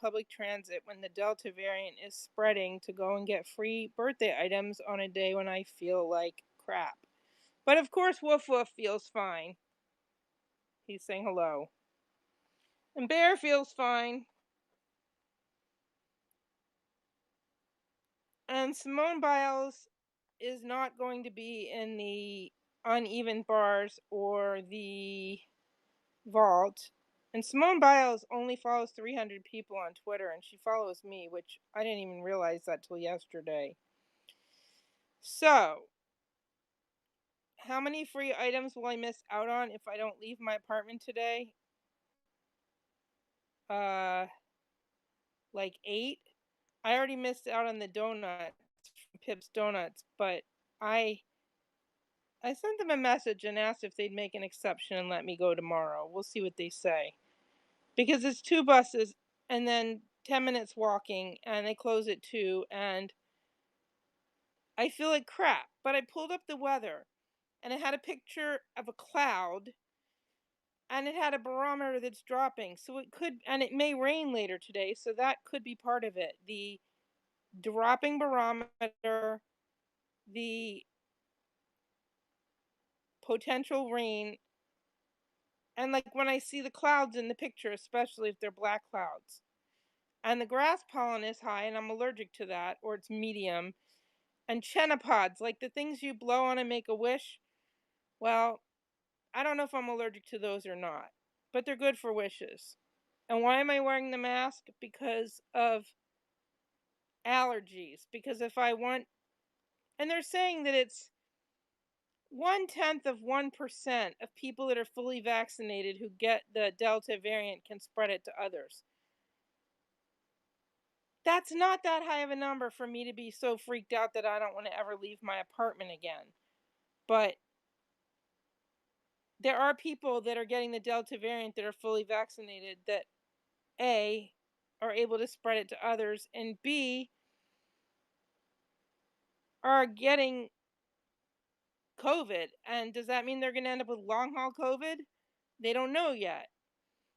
public transit when the Delta variant is spreading to go and get free birthday items on a day when I feel like crap. But of course, Woof Woof feels fine. He's saying hello. And Bear feels fine. And Simone Biles is not going to be in the uneven bars or the vault. And Simone Biles only follows 300 people on Twitter, and she follows me, which I didn't even realize that till yesterday. So, how many free items will I miss out on if I don't leave my apartment today? Like 8. I already missed out on the donuts from Pip's Donuts, but I I sent them a message and asked if they'd make an exception and let me go tomorrow. We'll see what they say. Because it's 2 buses and then 10 minutes walking, and they close at 2, and I feel like crap. But I pulled up the weather, and it had a picture of a cloud, and it had a barometer that's dropping. So it could, and it may rain later today, so that could be part of it. The dropping barometer, the potential rain, and like when I see the clouds in the picture, especially if they're black clouds. And the grass pollen is high, and I'm allergic to that, or it's medium. And chenopods, like the things you blow on and make a wish, well, I don't know if I'm allergic to those or not, but they're good for wishes. And why am I wearing the mask? Because of allergies. Because if I want, and they're saying that it's 0.1% of people that are fully vaccinated who get the Delta variant can spread it to others. That's not that high of a number for me to be so freaked out that I don't want to ever leave my apartment again. But there are people that are getting the Delta variant that are fully vaccinated that A, are able to spread it to others, and B, are getting COVID. And does that mean they're going to end up with long haul COVID? They don't know yet.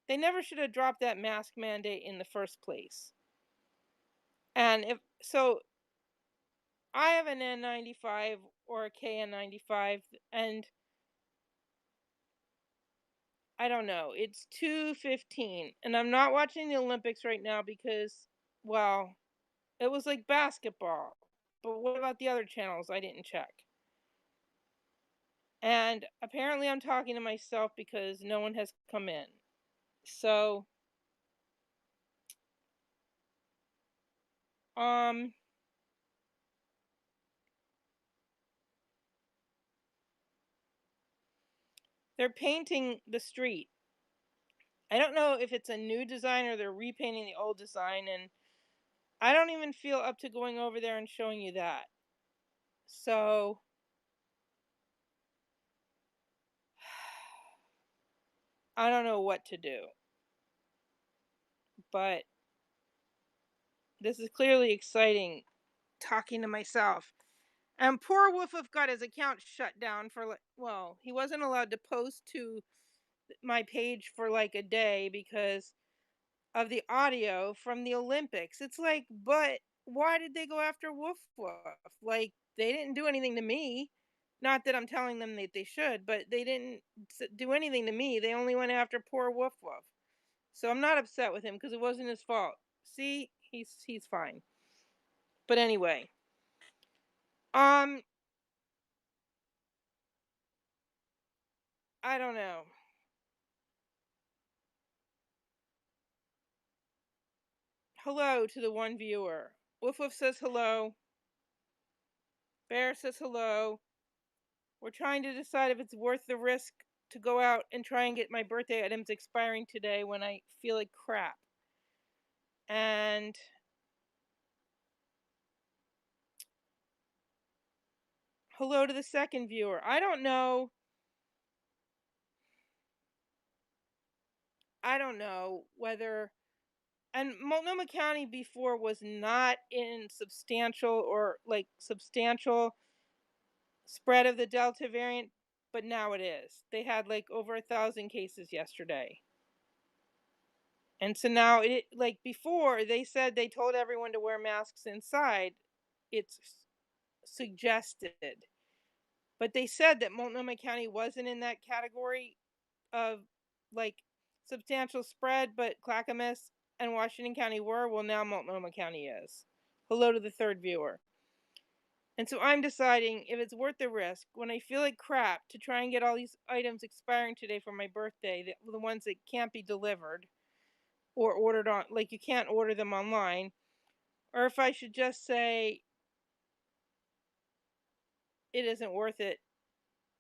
They never should have dropped that mask mandate in the first place. And if so, I have an N95 or a KN95, and I don't know. It's 2:15, and I'm not watching the Olympics right now because, well, it was like basketball. But what about the other channels? I didn't check. And apparently I'm talking to myself because no one has come in. So, um, they're painting the street. I don't know if it's a new design or they're repainting the old design, and I don't even feel up to going over there and showing you that. So, I don't know what to do. But this is clearly exciting talking to myself. And poor Woof Woof got his account shut down for like, well, he wasn't allowed to post to my page for like a day because of the audio from the Olympics. It's like, but why did they go after Woof Woof? Like, they didn't do anything to me. Not that I'm telling them that they should, but they didn't do anything to me. They only went after poor Woof Woof. So I'm not upset with him because it wasn't his fault. See, he's fine. But anyway, um, I don't know. Hello to the one viewer. Woof Woof says hello. Bear says hello. We're trying to decide if it's worth the risk to go out and try and get my birthday items expiring today when I feel like crap. And hello to the second viewer. I don't know. I don't know whether, and Multnomah County before was not in substantial spread of the Delta variant, but now it is. They had like over 1,000 cases yesterday. And so now it like before they said they told everyone to wear masks inside. It's suggested. But they said that Multnomah County wasn't in that category of like substantial spread, but Clackamas and Washington County were. Well, now Multnomah County is. Hello to the third viewer. And so I'm deciding if it's worth the risk when I feel like crap to try and get all these items expiring today for my birthday, the ones that can't be delivered or ordered on, like you can't order them online, or if I should just say it isn't worth it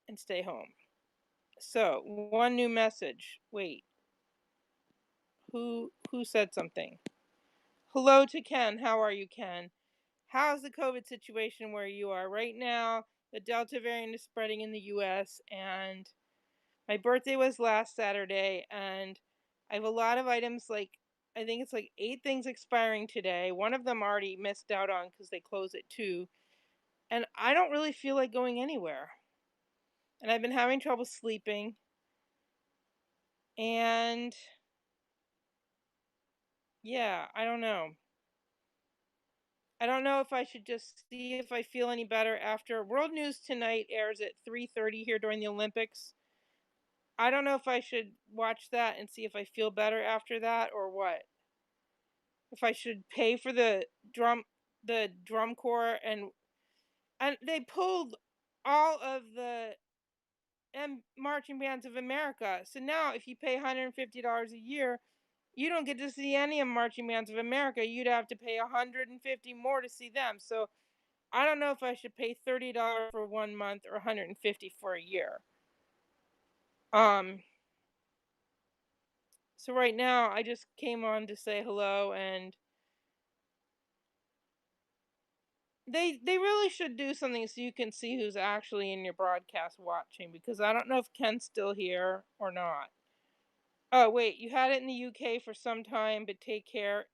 and stay home. So, one new message. Wait, who said something? Hello to Ken. How are you, Ken? How's the COVID situation where you are right now? The Delta variant is spreading in the US, and my birthday was last Saturday, and I have a lot of items, like I think it's like 8 things expiring today. One of them already missed out on cuz they close at 2, and I don't really feel like going anywhere. And I've been having trouble sleeping, and yeah, I don't know. I don't know if I should just see if I feel any better after World News Tonight airs at 3:30 here during the Olympics. I don't know if I should watch that and see if I feel better after that or what. If I should pay for the drum corps, and they pulled all of the marching bands of America. So now if you pay $150 a year, you don't get to see any of marching bands of America. You'd have to pay 150 more to see them. So I don't know if I should pay $30 for 1 month or 150 for a year. Um, so right now I just came on to say hello, and they really should do something so you can see who's actually in your broadcast watching, because I don't know if Ken's still here or not. Oh wait, you had it in the UK for some time, but take care.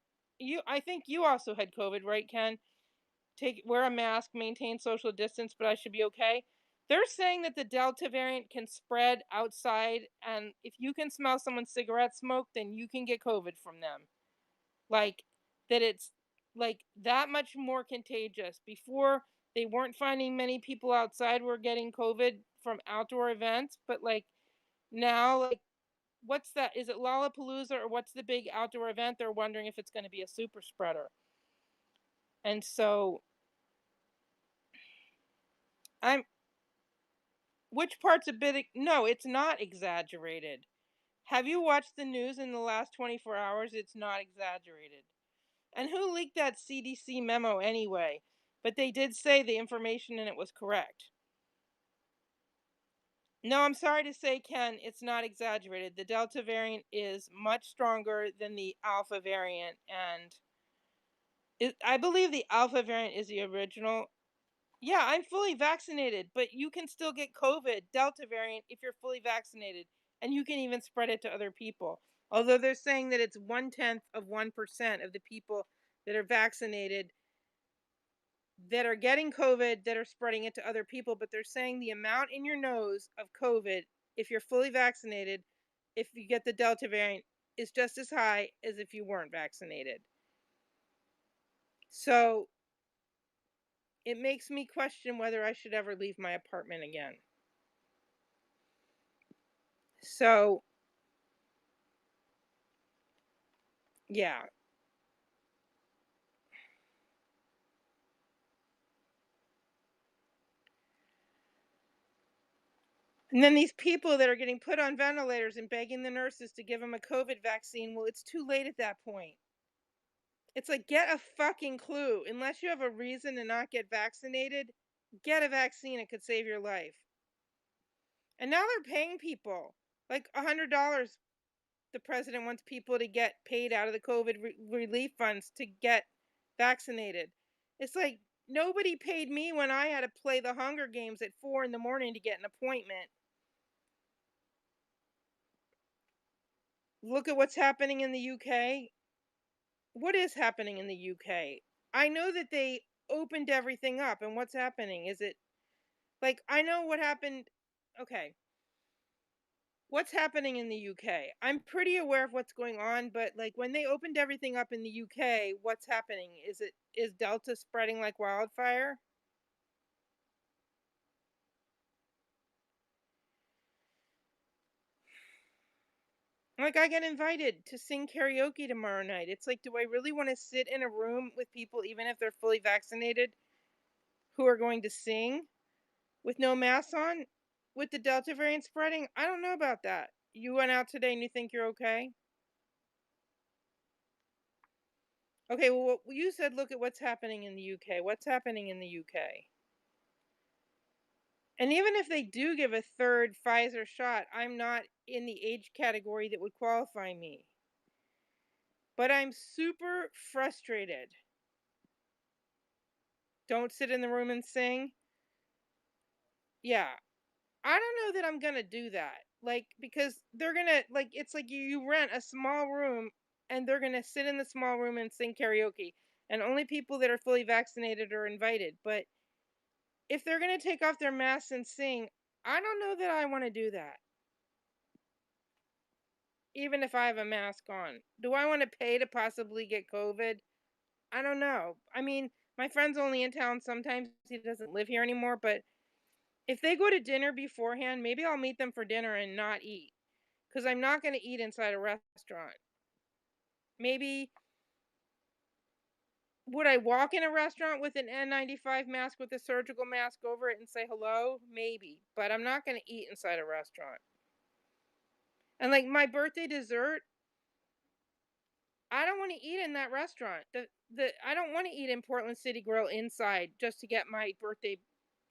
I think you also had COVID, right, Ken? Wear a mask, maintain social distance, but I should be okay. They're saying that the Delta variant can spread outside, and if you can smell someone's cigarette smoke, then you can get COVID from them. Like that it's like that much more contagious. Before they weren't finding many people outside were getting COVID from outdoor events, but like now, like what's that? Is it Lollapalooza or what's the big outdoor event? They're wondering if it's going to be a super spreader. And so I'm which part's a bit no, it's not exaggerated. Have you watched the news in the last 24 hours? It's not exaggerated. And who leaked that CDC memo anyway? But they did say the information in it was correct. No, I'm sorry to say, Ken, it's not exaggerated. The Delta variant is much stronger than the Alpha variant, and I believe the Alpha variant is the original. Yeah, I'm fully vaccinated, but you can still get COVID, Delta variant, if you're fully vaccinated, and you can even spread it to other people. Although they're saying that it's 1/10 of 1% of the people that are vaccinated that are getting COVID that are spreading it to other people, but they're saying the amount in your nose of COVID, if you're fully vaccinated, if you get the Delta variant, is just as high as if you weren't vaccinated. So it makes me question whether I should ever leave my apartment again. So, yeah. And then these people that are getting put on ventilators and begging the nurses to give them a COVID vaccine, well, it's too late at that point. It's like, get a fucking clue. Unless you have a reason to not get vaccinated, get a vaccine. It could save your life. And now they're paying people like $100. The president wants people to get paid out of the COVID relief funds to get vaccinated. It's like nobody paid me when I had to play the Hunger Games at 4 in the morning to get an appointment. Look at what's happening in the UK. What is happening in the UK? I know that they opened everything up, and what's happening? Is it like I know what happened? Okay. What's happening in the UK? I'm pretty aware of what's going on, but like when they opened everything up in the UK, what's happening? Is Delta spreading like wildfire? Like I get invited to sing karaoke tomorrow night. It's like, do I really want to sit in a room with people, even if they're fully vaccinated, who are going to sing with no masks on with the Delta variant spreading? I don't know about that. You went out today and you think you're okay? Okay, well, you said look at what's happening in the UK. What's happening in the UK? And even if they do give a third Pfizer shot, I'm not in the age category that would qualify me. But I'm super frustrated. Don't sit in the room and sing. Yeah. I don't know that I'm going to do that. Like, because they're going to, like, it's like you rent a small room and they're going to sit in the small room and sing karaoke. And only people that are fully vaccinated are invited. But if they're going to take off their masks and sing, I don't know that I want to do that. Even if I have a mask on. Do I want to pay to possibly get COVID? I don't know. I mean, my friend's only in town sometimes. He doesn't live here anymore, but if they go to dinner beforehand, maybe I'll meet them for dinner and not eat because I'm not going to eat inside a restaurant. Maybe would I walk in a restaurant with an N95 mask with a surgical mask over it and say hello? Maybe, but I'm not going to eat inside a restaurant. And like my birthday dessert, I don't wanna eat in that restaurant. The I don't wanna eat in Portland City Grill inside just to get my birthday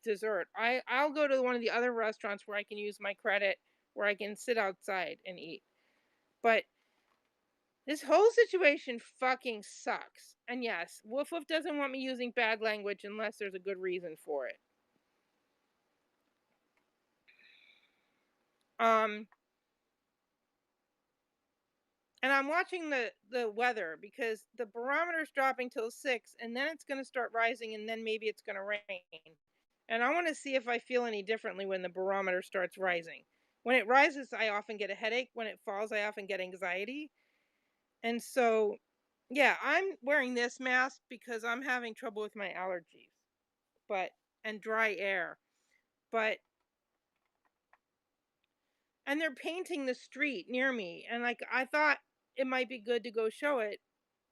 dessert. I'll go to one of the other restaurants where I can use my credit, where I can sit outside and eat. But this whole situation fucking sucks. And yes, Woof Woof doesn't want me using bad language unless there's a good reason for it. Um, and I'm watching the weather because the barometer's dropping till 6 and then it's gonna start rising and then maybe it's gonna rain. And I want to see if I feel any differently when the barometer starts rising. When it rises, I often get a headache. When it falls, I often get anxiety. And so, yeah, I'm wearing this mask because I'm having trouble with my allergies, but and dry air. But and they're painting the street near me and like I thought it might be good to go show it.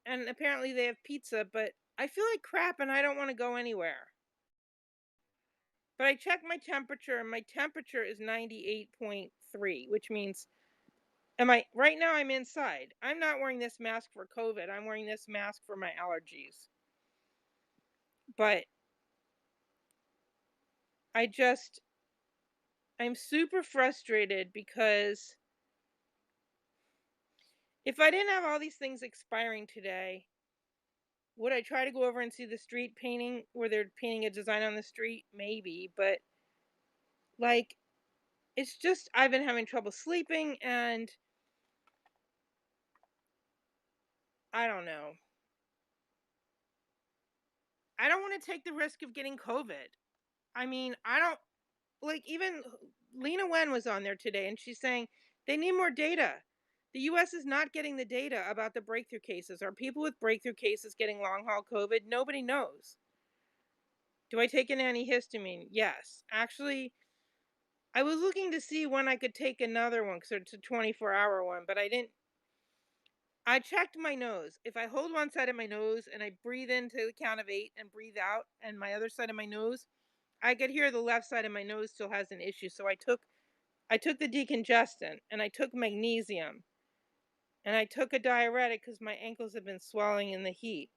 And apparently they have pizza, but I feel like crap and I don't want to go anywhere. But I checked my temperature and my temperature is 98.3, which means am I right now I'm inside. I'm not wearing this mask for COVID. I'm wearing this mask for my allergies. But I just I'm super frustrated because if I didn't have all these things expiring today, would I try to go over and see the street painting where they're painting a design on the street? Maybe, but like it's just I've been having trouble sleeping and I don't know. I don't want to take the risk of getting COVID. I mean, I don't like even Lena Wen was on there today and she's saying they need more data. The US is not getting the data about the breakthrough cases. Are people with breakthrough cases getting long haul COVID? Nobody knows. Do I take an antihistamine? Yes. Actually, I was looking to see when I could take another one because it's a 24-hour one, but I didn't. I checked my nose. If I hold one side of my nose and I breathe into the count of 8 and breathe out, and my other side of my nose, I could hear the left side of my nose still has an issue. So I took the decongestant and I took magnesium and I took a diuretic because my ankles have been swelling in the heat.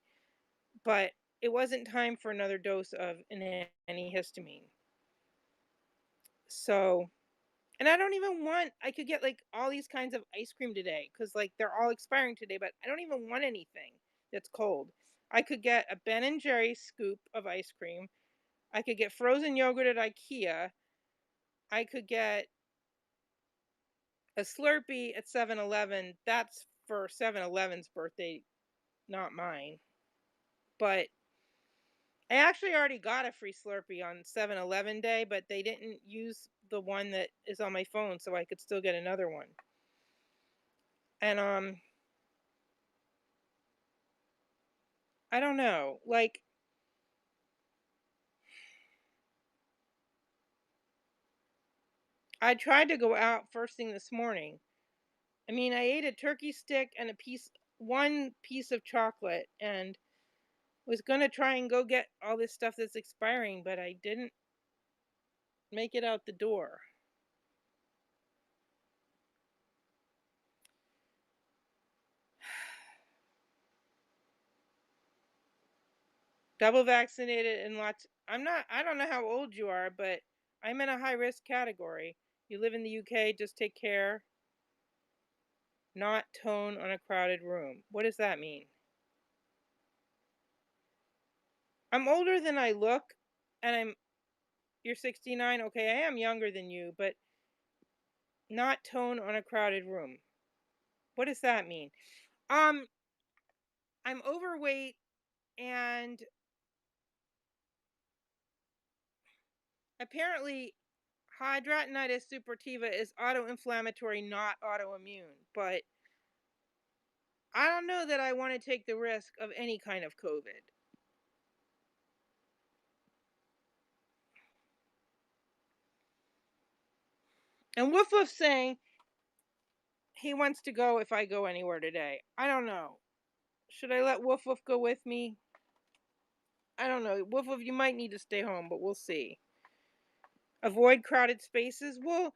But it wasn't time for another dose of an antihistamine. So, and I don't even want, I could get like all these kinds of ice cream today because like they're all expiring today, but I don't even want anything that's cold. I could get a Ben and Jerry's scoop of ice cream. I could get frozen yogurt at IKEA. I could get a Slurpee at 7-Eleven. That's for 7-Eleven's birthday, not mine. But I actually already got a free Slurpee on 7-Eleven day, but they didn't use the one that is on my phone so I could still get another one. And I don't know. Like I tried to go out first thing this morning. I mean, I ate a turkey stick and one piece of chocolate, and was gonna try and go get all this stuff that's expiring, but I didn't make it out the door. Double vaccinated and lots. I don't know how old you are, but I'm in a high risk category. You live in the UK, just take care. Not tone on a crowded room. What does that mean? I'm older than I look, and you're 69. Okay, I am younger than you, but not tone on a crowded room. What does that mean? Um, I'm overweight, and apparently hidradenitis suppurativa is autoinflammatory, not autoimmune. But I don't know that I want to take the risk of any kind of COVID. And Woof Woof saying he wants to go if I go anywhere today. I don't know. Should I let Woof Woof go with me? I don't know. Woof Woof, you might need to stay home, but we'll see. Avoid crowded spaces. Well,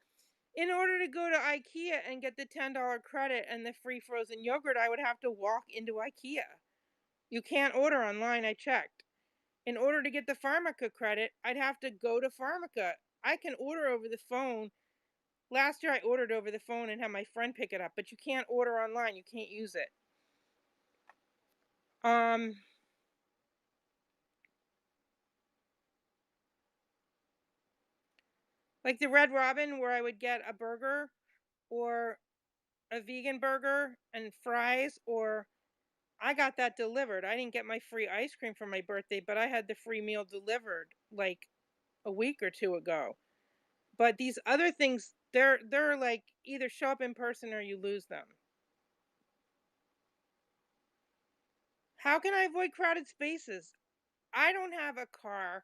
in order to go to IKEA and get the $10 credit and the free frozen yogurt, I would have to walk into IKEA. You can't order online, I checked. In order to get the Pharmaca credit, I'd have to go to Pharmaca. I can order over the phone. Last year I ordered over the phone and had my friend pick it up, but you can't order online. You can't use it. Um like the Red Robin where I would get a burger or a vegan burger and fries, or I got that delivered. I didn't get my free ice cream for my birthday, but I had the free meal delivered like a week or two ago. But these other things, they're like either show up in person or you lose them. How can I avoid crowded spaces? I don't have a car.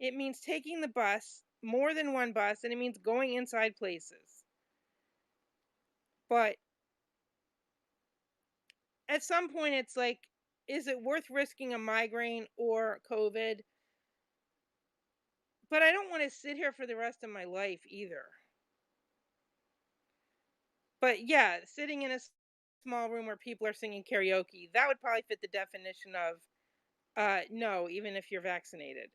It means taking the bus, more than one bus, and it means going inside places. But at some point, it's like, is it worth risking a migraine or COVID? But I don't want to sit here for the rest of my life either. But yeah, sitting in a small room where people are singing karaoke, that would probably fit the definition of no, even if you're vaccinated.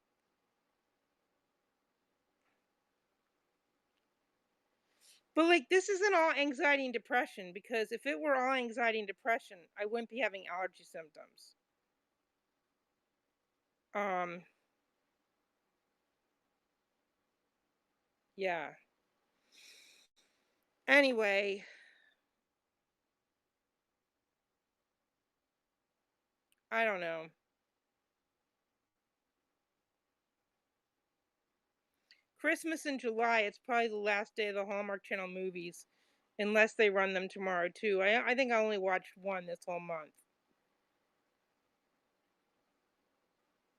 But like this isn't all anxiety and depression, because if it were all anxiety and depression, I wouldn't be having allergy symptoms. Um yeah. Anyway, I don't know. Christmas in July, it's probably the last day of the Hallmark Channel movies, unless they run them tomorrow too. I think I only watched one this whole month.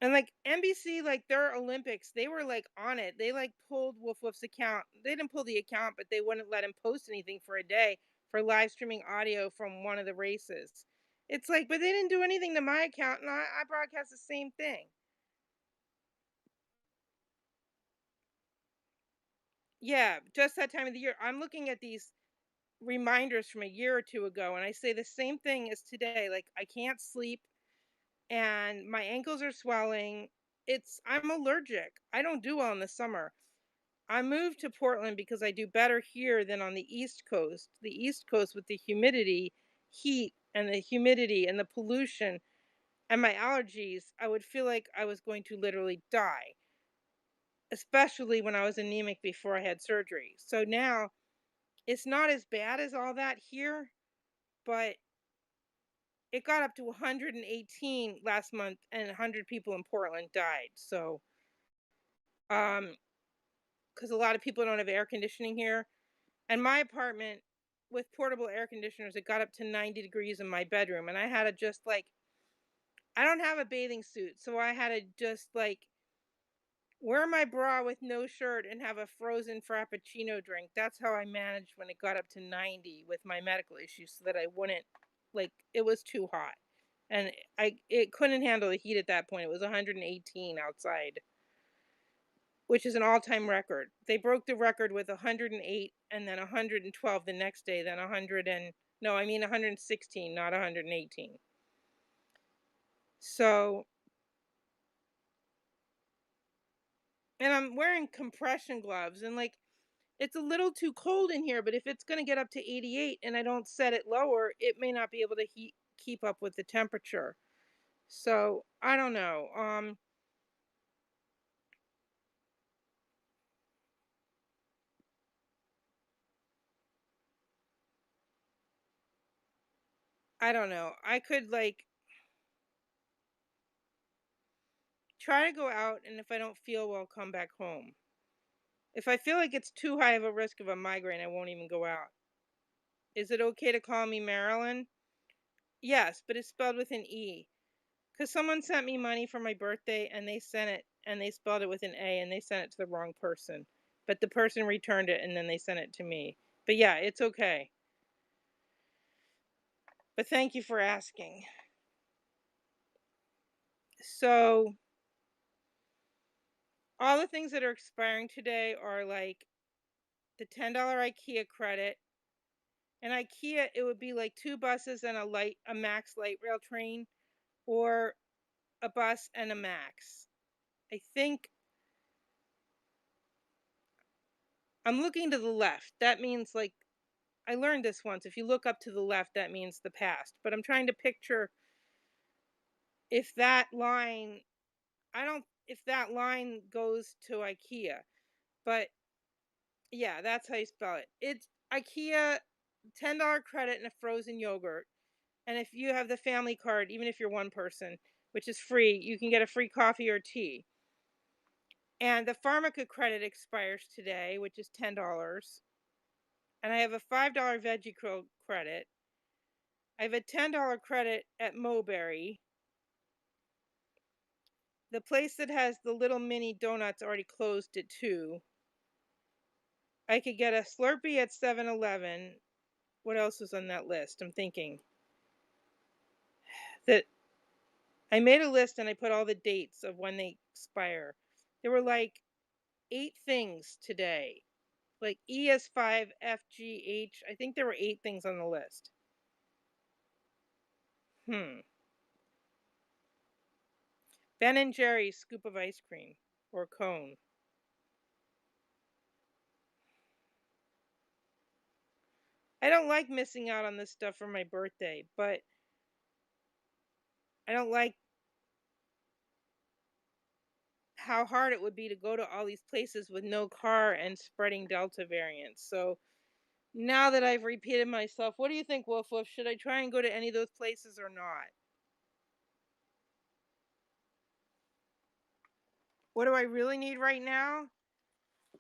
And like NBC, like their Olympics, they were like on it. They like pulled Wolf Wolf's account. They didn't pull the account, but they wouldn't let him post anything for a day for live streaming audio from one of the races. It's like, but they didn't do anything to my account, and I broadcast the same thing. Yeah, just that time of the year. I'm looking at these reminders from a year or two ago, and I say the same thing as today. Like, I can't sleep, and my ankles are swelling. I'm allergic. I don't do well in the summer. I moved to Portland because I do better here than on the East Coast. The East Coast with the humidity, heat, and the humidity and the pollution and my allergies, I would feel like I was going to literally die, especially when I was anemic before I had surgery. So now it's not as bad as all that here, but it got up to 118 last month and 100 people in Portland died. So, um because a lot of people don't have air conditioning here. And my apartment with portable air conditioners, it got up to 90 degrees in my bedroom. And I had to just like, I don't have a bathing suit. So I had to just like wear my bra with no shirt and have a frozen frappuccino drink. That's how I managed when it got up to 90 with my medical issues so that I wouldn't like it was too hot. And it couldn't handle the heat at that point. It was 118 outside, which is an all-time record. They broke the record with 108 and then 112 the next day, then 100 and no, I mean 116, not 118. So, and I'm wearing compression gloves and like it's a little too cold in here, but if it's gonna get up to 88 and I don't set it lower, it may not be able to keep up with the temperature. So, I don't know. I don't know. I could like try to go out and if I don't feel well, come back home. If I feel like it's too high of a risk of a migraine, I won't even go out. Is it okay to call me Marilyn? Yes, but it's spelled with an E. Because someone sent me money for my birthday and they sent it and they spelled it with an A and they sent it to the wrong person. But the person returned it and then they sent it to me. But yeah, it's okay. But thank you for asking. So, all the things that are expiring today are like the $10 IKEA credit. And IKEA, it would be like 2 buses and a Max light rail train or a bus and a Max. I think I'm looking to the left. That means like I learned this once. If you look up to the left, that means the past. But I'm trying to picture if that line, I don't, if that line goes to IKEA. But yeah, that's how you spell it. It's IKEA $10 credit and a frozen yogurt. And if you have the family card, even if you're one person, which is free, you can get a free coffee or tea. And the Pharmaca credit expires today, which is $10. And I have a $5 veggie credit. I have a $10 credit at Moberry. The place that has the little mini donuts already closed at 2. I could get a Slurpee at 7-Eleven. What else was on that list? I'm thinking that I made a list and I put all the dates of when they expire. There were like 8 things today. Like ES5, FGH. I think there were 8 things on the list. Ben and Jerry's scoop of ice cream or cone. I don't like missing out on this stuff for my birthday, but I don't like how hard it would be to go to all these places with no car and spreading Delta variants. So now that I've repeated myself, what do you think, Wolf Wolf? Should I try and go to any of those places or not? What do I really need right now?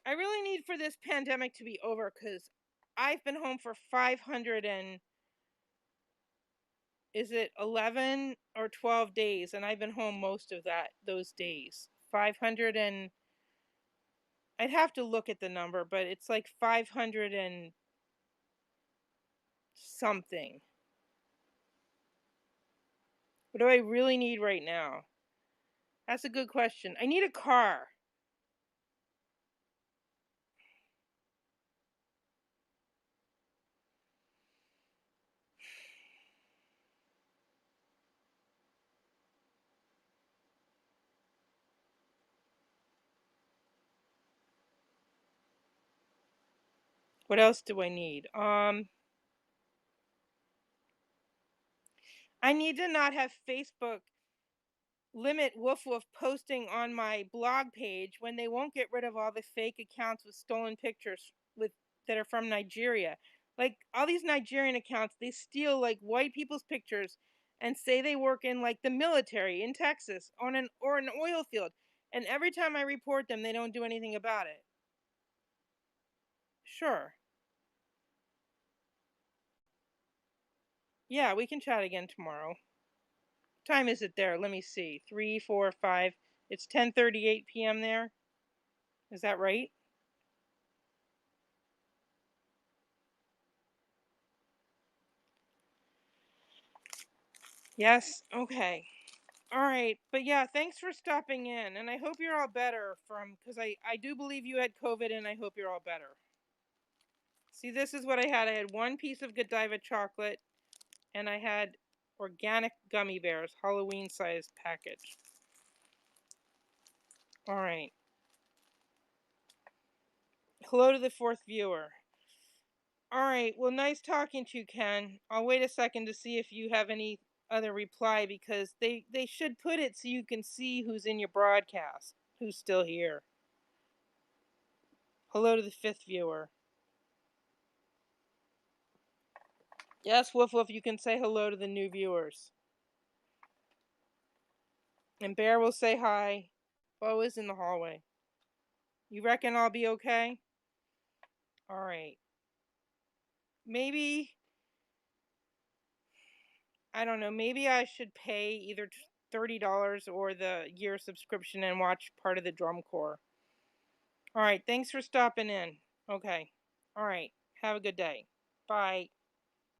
I really need for this pandemic to be over because I've been home for 500 and is it 11 or 12 days? And I've been home most of those days. 500 and I'd have to look at the number, but it's like 500 and something. What do I really need right now? That's a good question. I need a car. What else do I need? I need to not have Facebook limit Woof Woof posting on my blog page when they won't get rid of all the fake accounts with stolen pictures with that are from Nigeria. Like all these Nigerian accounts, they steal like white people's pictures and say they work in like the military in Texas on an oil field. And every time I report them, they don't do anything about it. Sure. Yeah, we can chat again tomorrow. Time is it there? Let me see. 3, 4, 5. It's 10:38 p.m. there. Is that right? Yes. Okay. All right. But yeah, thanks for stopping in, and I hope you're all better from because I do believe you had COVID, and I hope you're all better. See, this is what I had. I had one piece of Godiva chocolate, and I had organic gummy bears, Halloween sized package. All right. Hello to the fourth viewer. All right. Well, nice talking to you, Ken. I'll wait a second to see if you have any other reply because they should put it so you can see who's in your broadcast, who's still here. Hello to the fifth viewer. Yes, Woof Woof, you can say hello to the new viewers. And Bear will say hi. Bo is in the hallway. You reckon I'll be okay? All right. Maybe, I don't know, maybe I should pay either $30 or the year subscription and watch part of the drum corps. All right, thanks for stopping in. Okay. All right. Have a good day. Bye.